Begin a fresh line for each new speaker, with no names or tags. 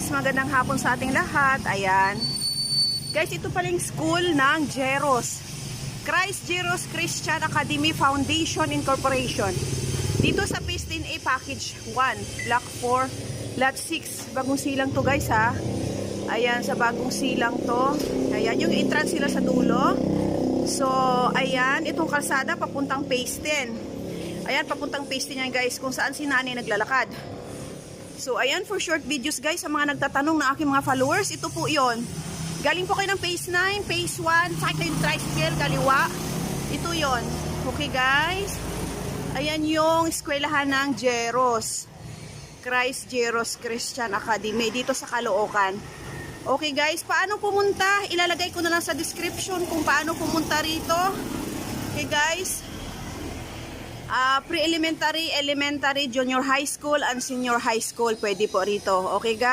guys, magandang hapon sa ating lahat. Ayan. Guys, ito pala yung school ng Jeros. Christ Jeros Christian Academy Foundation Incorporation. Dito sa Phase 10A Package 1, Block 4, Lot 6. Bagong silang to guys ha. Ayan, sa bagong silang to. Ayan, yung entrance sila sa dulo. So, ayan, itong kalsada papuntang Phase 10. Ayan, papuntang Phase 10 yan guys, kung saan si nanay naglalakad. So, ayan, for short videos guys, sa mga nagtatanong ng aking mga followers, ito po yon. Galing po kayo ng Phase 9, Phase 1, sakit kayo yung tricycle, kaliwa. Ito yon. Okay guys? Ayan yung eskwelahan ng Jeros. Christ Jeros Christian Academy, dito sa Caloocan. Okay guys, paano pumunta? Ilalagay ko na lang sa description kung paano pumunta rito. Okay guys? Pre-elementary, elementary, junior high school, and senior high school, pwede po rito. Okay guys?